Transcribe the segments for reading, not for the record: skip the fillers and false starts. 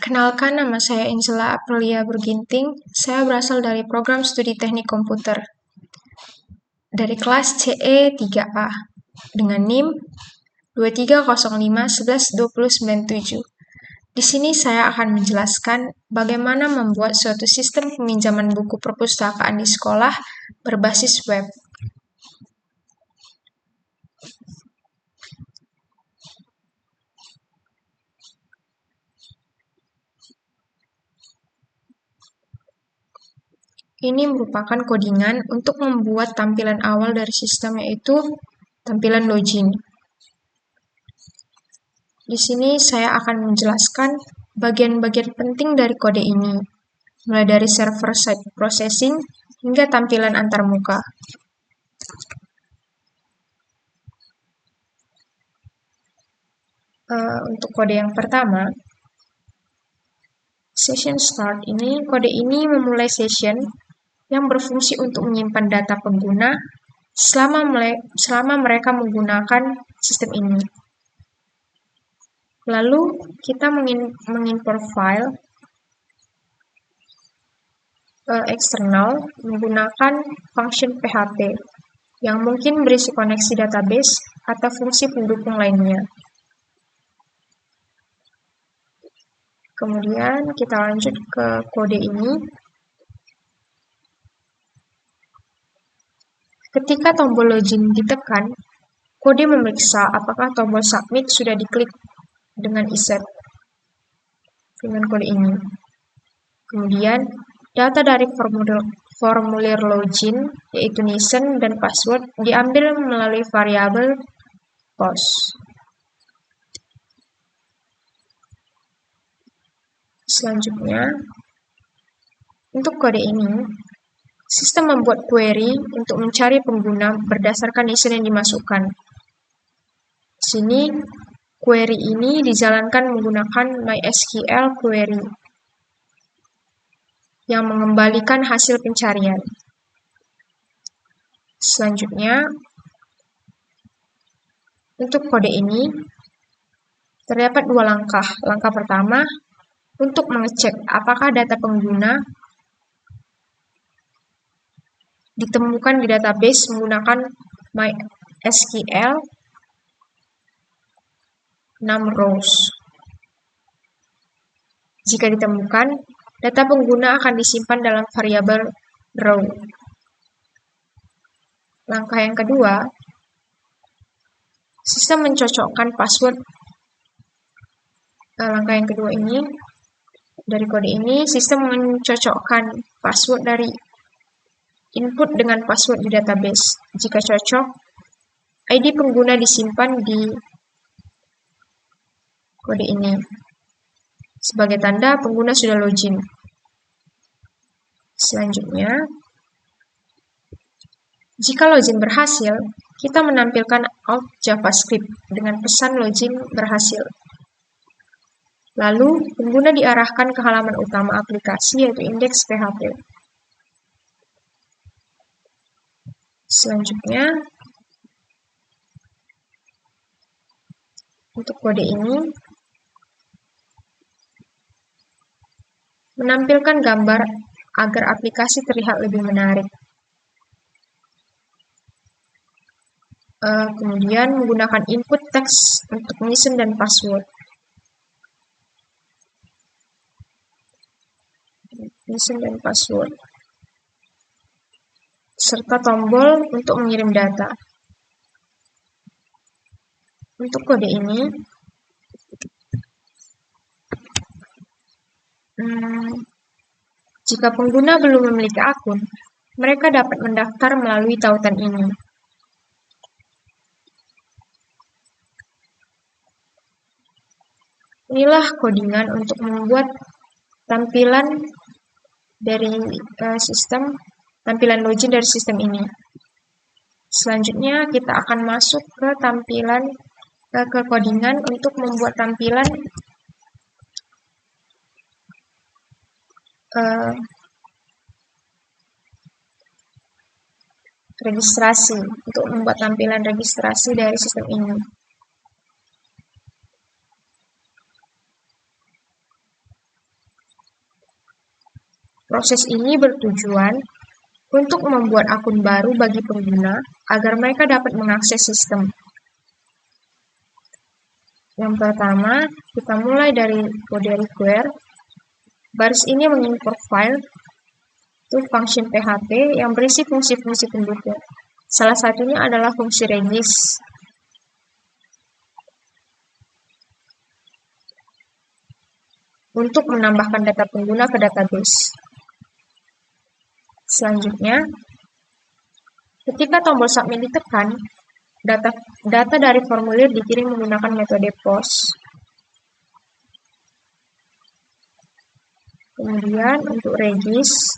Kenalkan, nama saya Angela Aprilia Berginting. Saya berasal dari program studi teknik komputer dari kelas CE 3A dengan NIM 2305112097. Di sini saya akan menjelaskan bagaimana membuat suatu sistem peminjaman buku perpustakaan di sekolah berbasis web. Ini merupakan codingan untuk membuat tampilan awal dari sistem, yaitu tampilan login. Di sini saya akan menjelaskan bagian-bagian penting dari kode ini, mulai dari server-side processing hingga tampilan antarmuka. Untuk kode yang pertama, session start ini, kode ini memulai session yang berfungsi untuk menyimpan data pengguna selama mereka menggunakan sistem ini. Lalu kita mengimport file eksternal menggunakan function PHP yang mungkin berisi koneksi database atau fungsi pendukung lainnya. Kemudian kita lanjut ke kode ini. Ketika tombol login ditekan, kode memeriksa apakah tombol submit sudah diklik dengan iset dengan kode ini. Kemudian, data dari formulir login, yaitu NISN dan password, diambil melalui variabel post. Selanjutnya, untuk kode ini, sistem membuat query untuk mencari pengguna berdasarkan NISN yang dimasukkan. Di sini, query ini dijalankan menggunakan MySQL query yang mengembalikan hasil pencarian. Selanjutnya, untuk kode ini, terdapat dua langkah. Langkah pertama, untuk mengecek apakah data pengguna ditemukan di database menggunakan MySQL 6 rows. Jika ditemukan, data pengguna akan disimpan dalam variabel row. Langkah yang kedua, sistem mencocokkan password. Langkah yang kedua ini, dari kode ini, sistem mencocokkan password dari input dengan password di database. Jika cocok, ID pengguna disimpan di kode ini sebagai tanda pengguna sudah login. Selanjutnya, jika login berhasil, kita menampilkan out JavaScript dengan pesan login berhasil. Lalu, pengguna diarahkan ke halaman utama aplikasi, yaitu indeks PHP. Selanjutnya, untuk kode ini, menampilkan gambar agar aplikasi terlihat lebih menarik. Kemudian menggunakan input teks untuk NISN dan password. NISN dan password. Serta tombol untuk mengirim data. Untuk kode ini, jika pengguna belum memiliki akun, mereka dapat mendaftar melalui tautan ini. Inilah codingan untuk membuat tampilan dari tampilan login dari sistem ini. Selanjutnya kita akan masuk ke tampilan ke codingan untuk membuat tampilan registrasi, untuk membuat tampilan registrasi dari sistem ini. Proses ini bertujuan untuk membuat akun baru bagi pengguna agar mereka dapat mengakses sistem. Yang pertama, kita mulai dari kode require. Baris ini mengimport file to function PHP yang berisi fungsi-fungsi pendukung. Salah satunya adalah fungsi regis. Untuk menambahkan data pengguna ke database. Selanjutnya, ketika tombol submit ditekan, data dari formulir dikirim menggunakan metode POST. Kemudian untuk regis,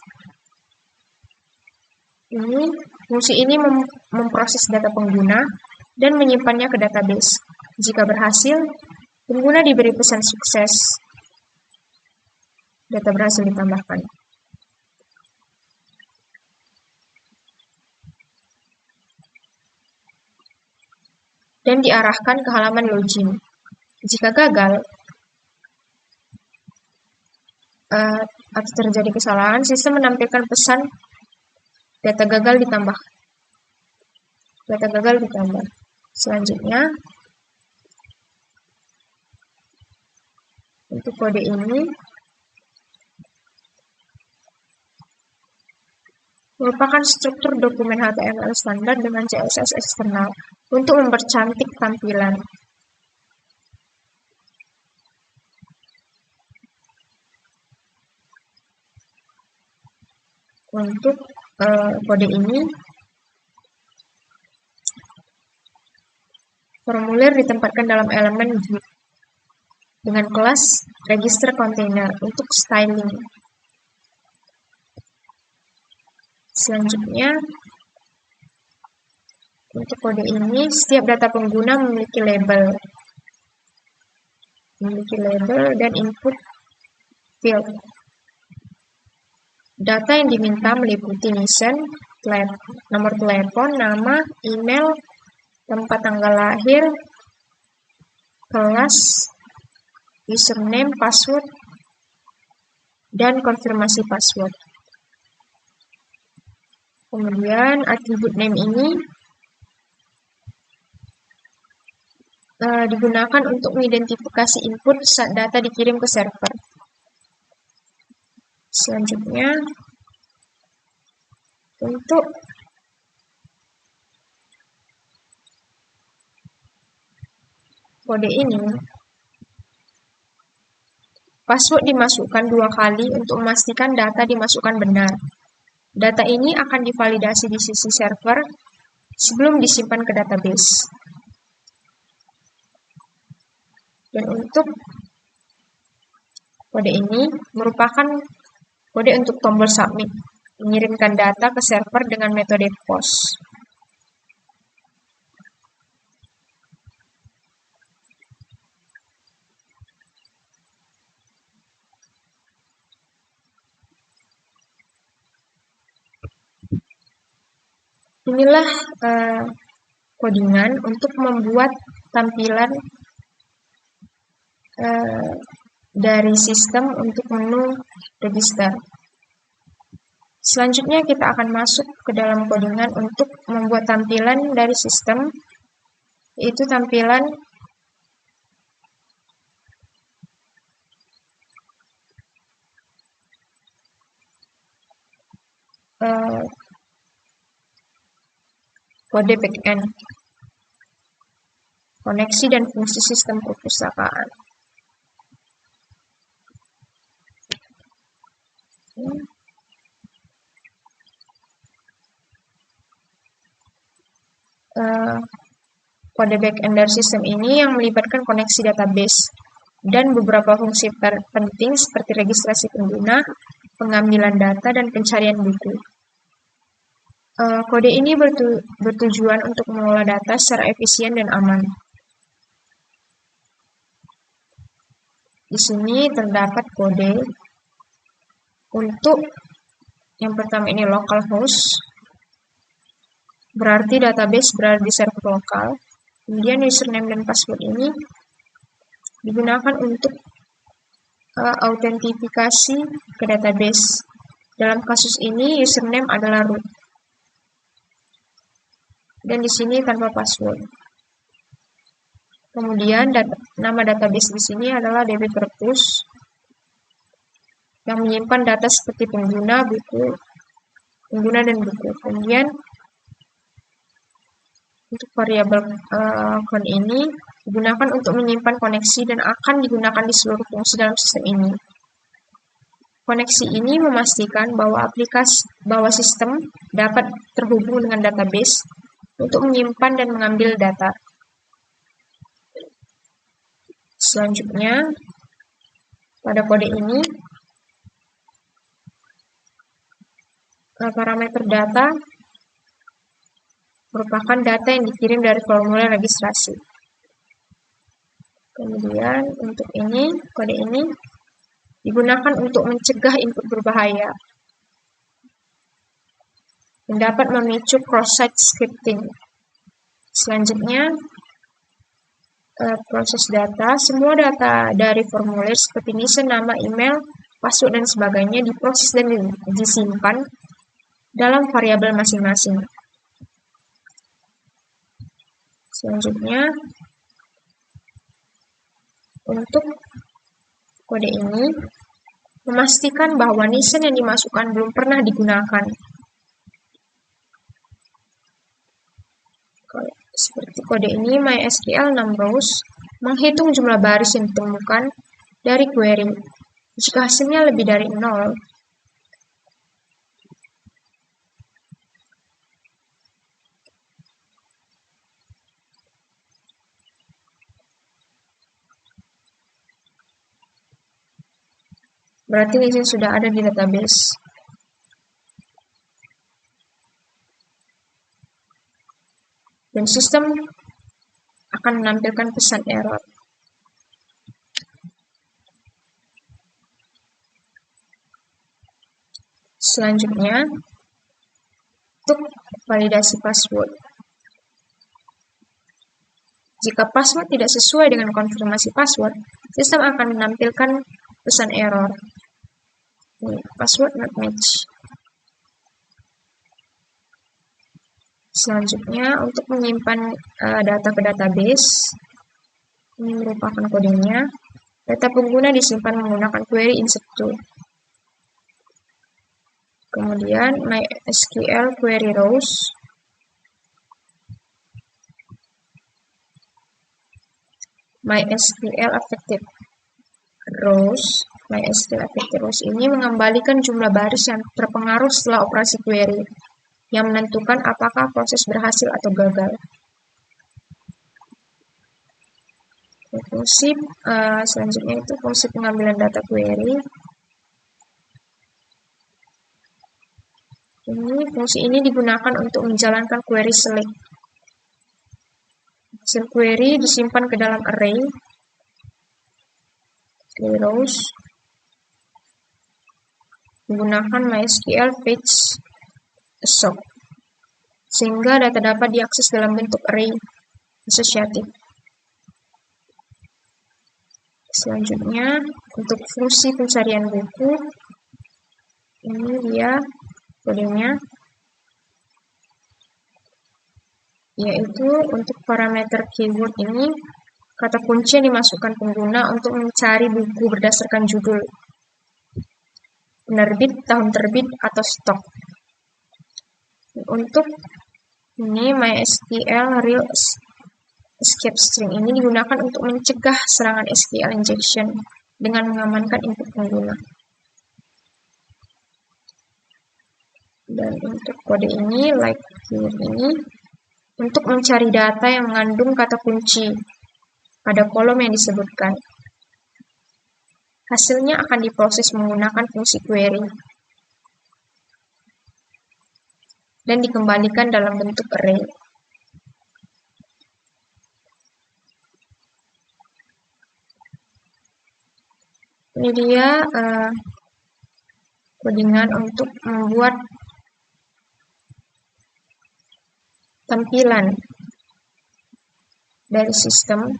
fungsi ini memproses data pengguna dan menyimpannya ke database. Jika berhasil, pengguna diberi pesan sukses. Data berhasil ditambahkan. Dan diarahkan ke halaman login. Jika gagal, atau terjadi kesalahan, sistem menampilkan pesan data gagal ditambah. Selanjutnya, untuk kode ini merupakan struktur dokumen HTML standar dengan CSS eksternal untuk mempercantik tampilan. Untuk kode ini, formulir ditempatkan dalam elemen Git dengan kelas register container untuk styling. Selanjutnya, untuk kode ini, setiap data pengguna memiliki label dan input field. Data yang diminta meliputi NISN, nomor telepon, nama, email, tempat tanggal lahir, kelas, username, password, dan konfirmasi password. Kemudian atribut name ini digunakan untuk mengidentifikasi input saat data dikirim ke server. Selanjutnya, untuk kode ini, password dimasukkan 2 kali untuk memastikan data dimasukkan benar. Data ini akan divalidasi di sisi server sebelum disimpan ke database. Dan untuk kode ini merupakan kode untuk tombol submit, mengirimkan data ke server dengan metode POST. Inilah codingan untuk membuat tampilan dari sistem untuk menu register. Selanjutnya kita akan masuk ke dalam codingan untuk membuat tampilan dari sistem, yaitu tampilan kode backend, koneksi dan fungsi sistem perpustakaan. Kode backend dari sistem ini yang melibatkan koneksi database dan beberapa fungsi penting seperti registrasi pengguna, pengambilan data, dan pencarian buku. Kode ini bertujuan untuk mengelola data secara efisien dan aman. Di sini terdapat kode untuk yang pertama ini localhost, berarti database berada di server lokal. Kemudian username dan password ini digunakan untuk autentifikasi ke database. Dalam kasus ini username adalah root. Dan di sini tanpa password. Kemudian nama database di sini adalah dbPurpose yang menyimpan data seperti pengguna, dan buku. Kemudian untuk variabel count ini digunakan untuk menyimpan koneksi dan akan digunakan di seluruh fungsi dalam sistem ini. Koneksi ini memastikan bahwa sistem dapat terhubung dengan database untuk menyimpan dan mengambil data. Selanjutnya, pada kode ini, parameter data merupakan data yang dikirim dari formulir registrasi. Kemudian untuk ini, kode ini digunakan untuk mencegah input berbahaya dan dapat memicu cross-site scripting. Selanjutnya, proses data. Semua data dari formulir seperti NISA, nama, email, password, dan sebagainya diproses dan disimpan dalam variabel masing-masing. Selanjutnya, untuk kode ini memastikan bahwa NISA yang dimasukkan belum pernah digunakan. Seperti kode ini, MySQL 6 rows menghitung jumlah baris yang ditemukan dari query. Jika hasilnya lebih dari 0, berarti NISA sudah ada di database. Dan sistem akan menampilkan pesan error. Selanjutnya, untuk validasi password. Jika password tidak sesuai dengan konfirmasi password, sistem akan menampilkan pesan error. Password not match. Selanjutnya, untuk menyimpan data ke database, ini merupakan kodenya. Data pengguna disimpan menggunakan query insert to. Kemudian MySQL query rows. MySQL affected rows. MySQL affected rows ini mengembalikan jumlah baris yang terpengaruh setelah operasi query, yang menentukan apakah proses berhasil atau gagal. Fungsi selanjutnya itu fungsi pengambilan data query. Fungsi ini digunakan untuk menjalankan query select. Hasil query disimpan ke dalam array rows menggunakan MySQL fetch assort, sehingga data dapat diakses dalam bentuk array asosiatif. Selanjutnya, untuk fungsi pencarian buku, ini dia kodenya, yaitu untuk parameter keyword ini, kata kunci yang dimasukkan pengguna untuk mencari buku berdasarkan judul, penerbit, tahun terbit, atau stok. Untuk ini MySQL real escape string ini digunakan untuk mencegah serangan SQL injection dengan mengamankan input pengguna. Dan untuk kode ini, like keyword ini, untuk mencari data yang mengandung kata kunci pada kolom yang disebutkan. Hasilnya akan diproses menggunakan fungsi query dan dikembalikan dalam bentuk array. Ini dia codingan untuk membuat tampilan dari sistem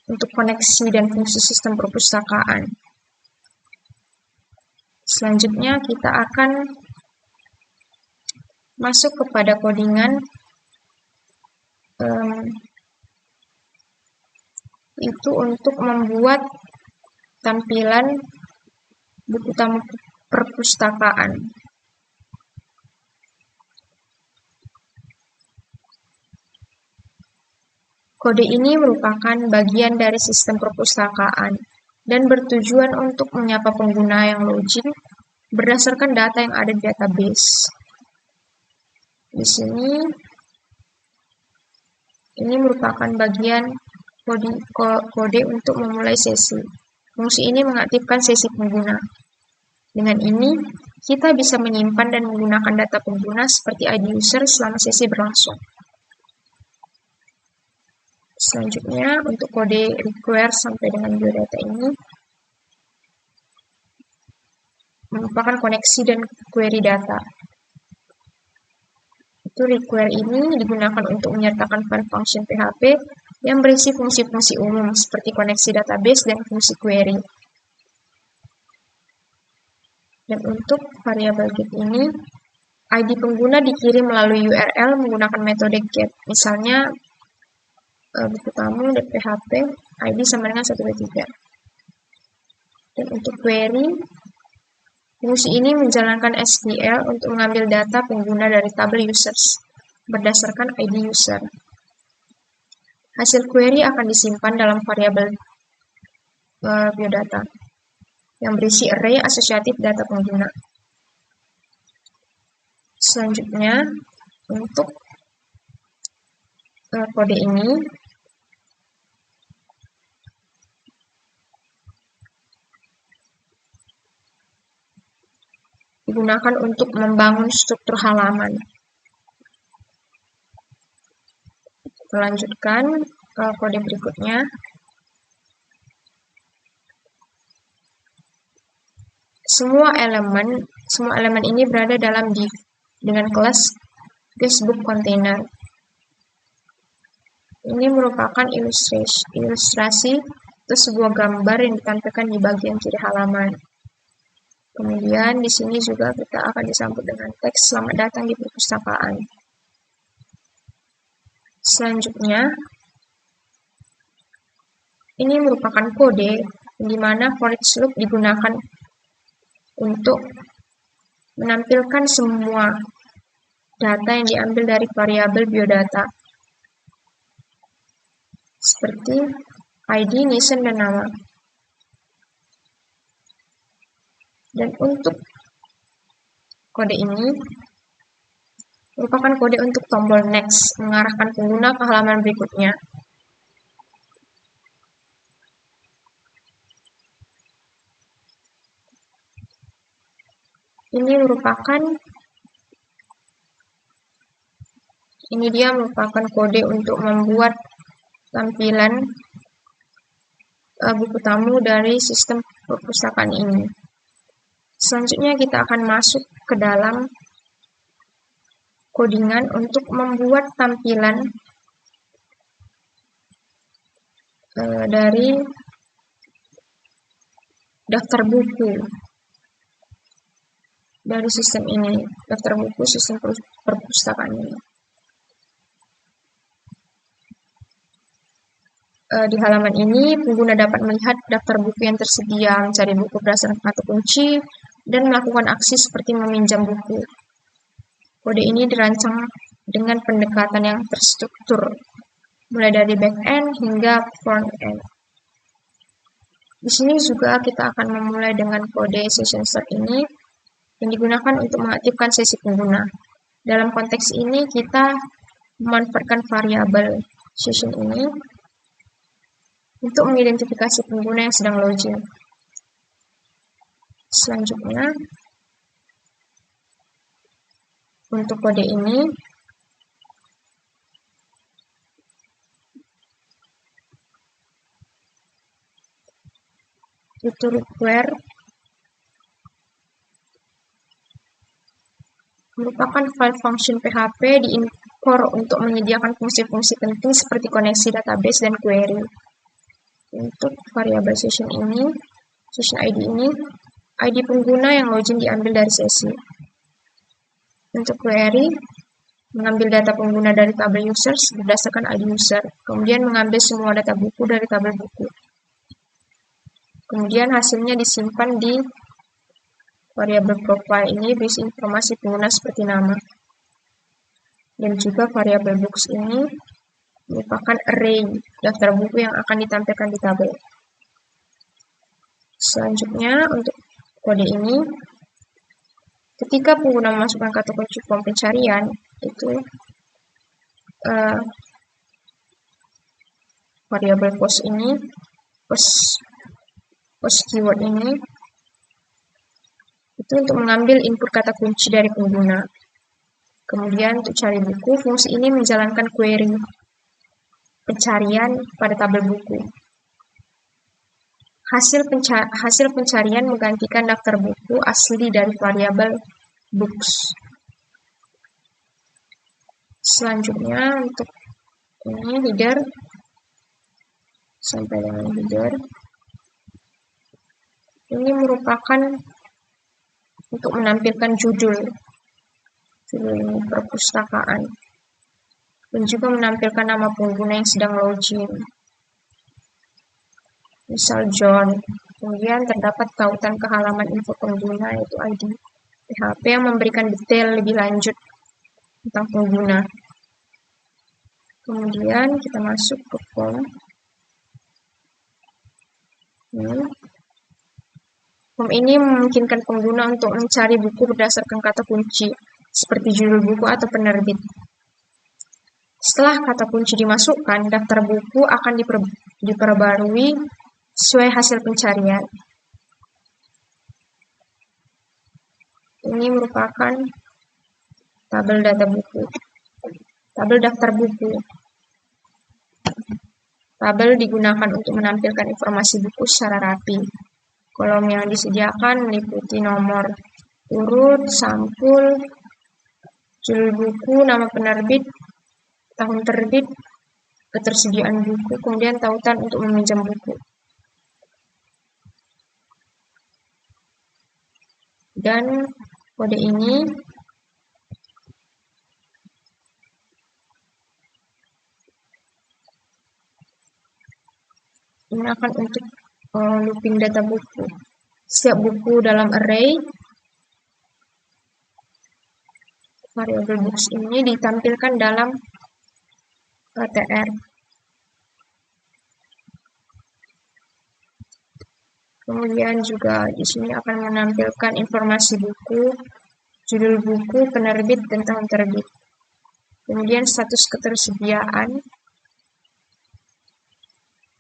untuk koneksi dan fungsi sistem perpustakaan. Selanjutnya kita akan masuk kepada codingan itu untuk membuat tampilan buku tamu perpustakaan. Kode ini merupakan bagian dari sistem perpustakaan dan bertujuan untuk menyapa pengguna yang login berdasarkan data yang ada di database. Di sini, ini merupakan bagian kode untuk memulai sesi. Fungsi ini mengaktifkan sesi pengguna. Dengan ini, kita bisa menyimpan dan menggunakan data pengguna seperti ID user selama sesi berlangsung. Selanjutnya, untuk kode require sampai dengan biodata ini merupakan koneksi dan query data. Itu require ini digunakan untuk menyertakan file function PHP yang berisi fungsi-fungsi umum seperti koneksi database dan fungsi query. Dan untuk variabel get ini, ID pengguna dikirim melalui URL menggunakan metode get. Misalnya, buku tamu.php ID sama dengan 123. Dan untuk query, fungsi ini menjalankan SQL untuk mengambil data pengguna dari tabel users berdasarkan ID user. Hasil query akan disimpan dalam variabel biodata yang berisi array asosiatif data pengguna. Selanjutnya, untuk kode ini digunakan untuk membangun struktur halaman. Melanjutkan kode berikutnya. Semua elemen ini berada dalam div dengan kelas guestbook container. Ini merupakan ilustrasi atau sebuah gambar yang ditampilkan di bagian kiri halaman. Kemudian di sini juga kita akan disambut dengan teks selamat datang di perpustakaan. Selanjutnya, ini merupakan kode di mana for each loop digunakan untuk menampilkan semua data yang diambil dari variabel biodata seperti ID, nation, dan nama. Dan untuk kode ini merupakan kode untuk tombol next, mengarahkan pengguna ke halaman berikutnya. Ini merupakan kode untuk membuat tampilan buku tamu dari sistem perpustakaan ini. Selanjutnya kita akan masuk ke dalam codingan untuk membuat tampilan dari daftar buku dari sistem ini, daftar buku sistem perpustakaan ini. Di halaman ini, pengguna dapat melihat daftar buku yang tersedia, mencari buku berdasarkan kata kunci, dan melakukan aksi seperti meminjam buku. Kode ini dirancang dengan pendekatan yang terstruktur, mulai dari back-end hingga front-end. Di sini juga kita akan memulai dengan kode session start ini, yang digunakan untuk mengaktifkan sesi pengguna. Dalam konteks ini, kita memanfaatkan variabel session ini untuk mengidentifikasi pengguna yang sedang login. Selanjutnya, untuk kode ini, itu require merupakan file function PHP diimpor untuk menyediakan fungsi-fungsi penting seperti koneksi database dan query. Untuk variabel session ini, session ID ini, ID pengguna yang login diambil dari sesi. Untuk query, mengambil data pengguna dari tabel users berdasarkan ID user, kemudian mengambil semua data buku dari tabel buku. Kemudian hasilnya disimpan di variabel profile. Ini berisi informasi pengguna seperti nama. Dan juga variabel books ini merupakan array daftar buku yang akan ditampilkan di tabel. Selanjutnya untuk kode ini, ketika pengguna memasukkan kata kunci form pencarian, itu variabel post ini, post keyword ini, itu untuk mengambil input kata kunci dari pengguna. Kemudian untuk cari buku, fungsi ini menjalankan query pencarian pada tabel buku. Hasil pencarian menggantikan daftar buku asli dari variabel books. Selanjutnya untuk ini header, sampai dengan header. Ini merupakan untuk menampilkan judul perpustakaan dan juga menampilkan nama pengguna yang sedang login, misal John. Kemudian terdapat tautan ke halaman info pengguna yaitu ID PHP yang memberikan detail lebih lanjut tentang pengguna. Kemudian kita masuk ke form. Form ini memungkinkan pengguna untuk mencari buku berdasarkan kata kunci seperti judul buku atau penerbit. Setelah kata kunci dimasukkan, daftar buku akan diperbarui sesuai hasil pencarian. Ini merupakan tabel data buku, tabel daftar buku. Tabel digunakan untuk menampilkan informasi buku secara rapi. Kolom yang disediakan meliputi nomor urut, sampul, judul buku, nama penerbit, tahun terbit, ketersediaan buku, kemudian tautan untuk meminjam buku. Dan kode ini akan untuk looping data buku. Setiap buku dalam array variabel books ini ditampilkan dalam tr. Kemudian juga di sini akan menampilkan informasi buku, judul buku, penerbit, dan tahun terbit. Kemudian status ketersediaan.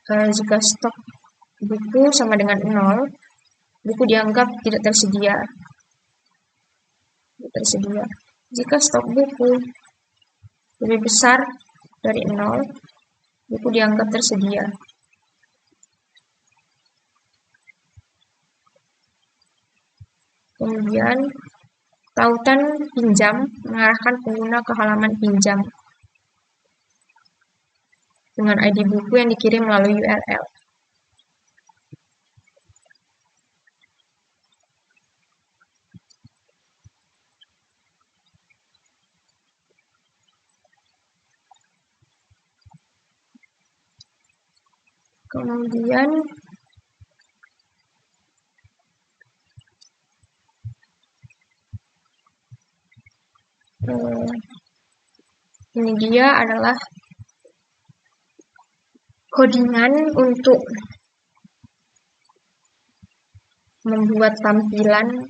Jika stok buku sama dengan 0, buku dianggap tidak tersedia. Jika stok buku lebih besar dari 0, buku dianggap tersedia. Kemudian tautan pinjam mengarahkan pengguna ke halaman pinjam dengan ID buku yang dikirim melalui URL. Kemudian ini dia adalah codingan untuk membuat tampilan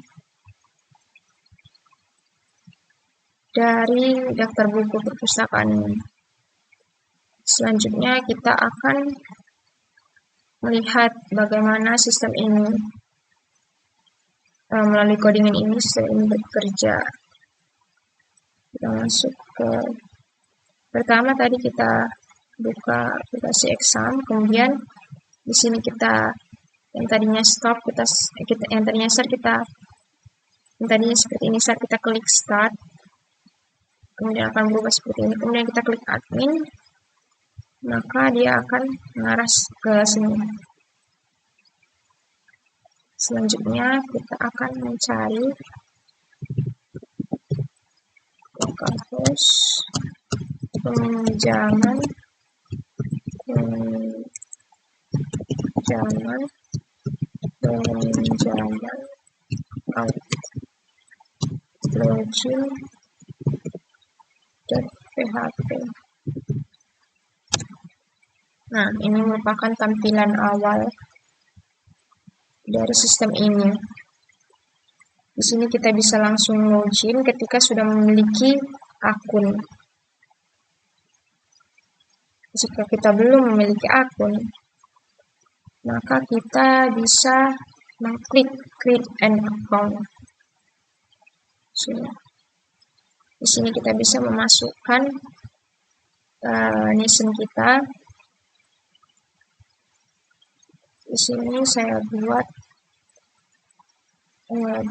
dari daftar buku perpustakaan ini. Selanjutnya kita akan melihat bagaimana sistem ini melalui codingan ini sistem ini bekerja. Kita masuk ke pertama tadi kita buka aplikasi exam, kemudian di sini kita yang tadinya stop yang tadinya start yang tadinya seperti ini start kita klik start, kemudian akan berubah seperti ini, kemudian kita klik admin, maka dia akan mengarah ke sini. Selanjutnya kita akan mencari localhost pinjaman out login.php. Nah, ini merupakan tampilan awal dari sistem ini. Di sini kita bisa langsung login ketika sudah memiliki akun. Jika kita belum memiliki akun, maka kita bisa mengklik create an account. Di sini kita bisa memasukkan nation kita. Di sini saya buat 12,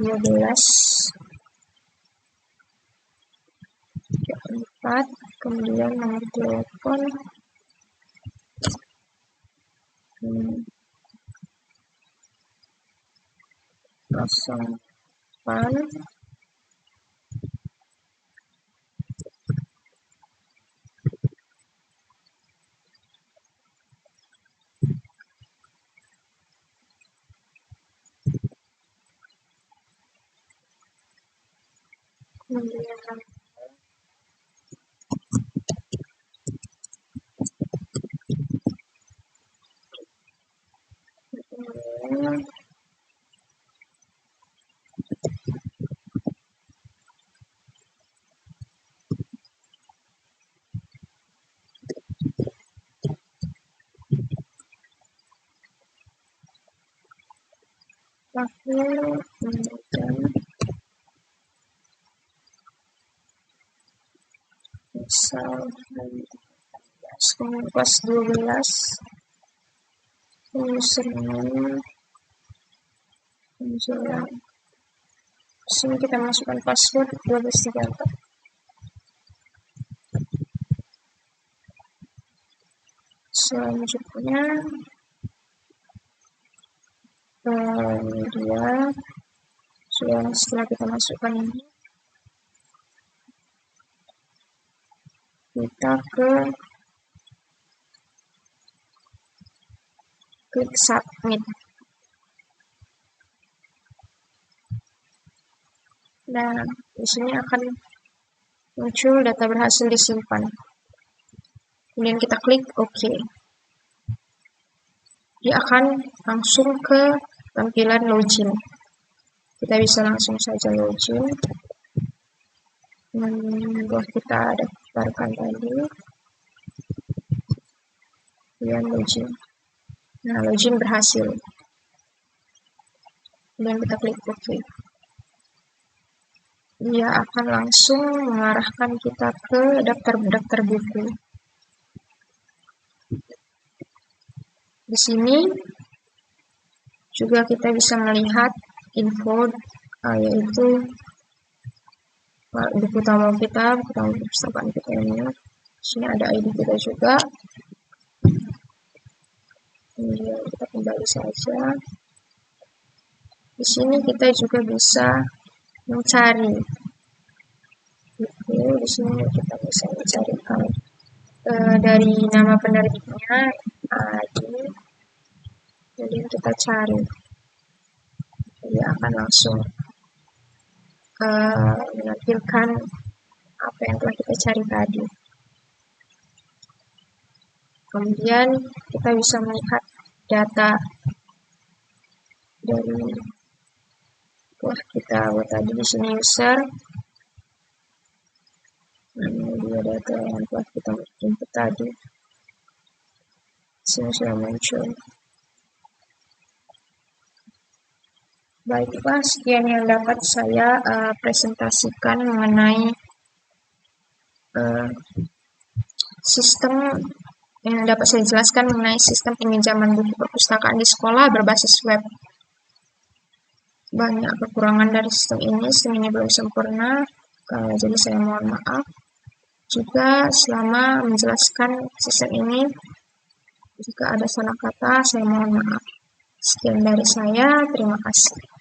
4, kemudian nomor telepon 08. Kemudian misal kelas 12, username menjelang. Sini kita masukkan password 1234. Selanjutnya setelah kita masukkan ini, kita klik submit. Nah, di sini akan muncul data berhasil disimpan. Kemudian kita klik OK. Dia akan langsung ke tampilan login. Kita bisa langsung saja login. Buat kita daftarkan tadi. Kemudian login. Nah, login berhasil. Kemudian kita klik OK. Dia akan langsung mengarahkan kita ke daftar buku. Di sini juga kita bisa melihat info, yaitu buku tamu kita, buku tamu perpustakaan kita ini. Di sini ada ID kita juga. Kemudian kita kembali saja. Di sini kita juga bisa mencari. Di sini kita bisa mencari dari nama penerbitnya, ID. Kemudian kita cari. Dia akan langsung menampilkan apa yang telah kita cari tadi. Kemudian kita bisa melihat data dari kita buat tadi. Di sini user. Ini dia data yang telah kita input tadi. Di sini sudah muncul. Baiklah, sekian yang dapat saya presentasikan mengenai sistem yang dapat saya jelaskan mengenai sistem peminjaman buku perpustakaan di sekolah berbasis web. Banyak kekurangan dari sistem ini belum sempurna, jadi saya mohon maaf. Juga selama menjelaskan sistem ini, jika ada salah kata, saya mohon maaf. Sekian dari saya, terima kasih.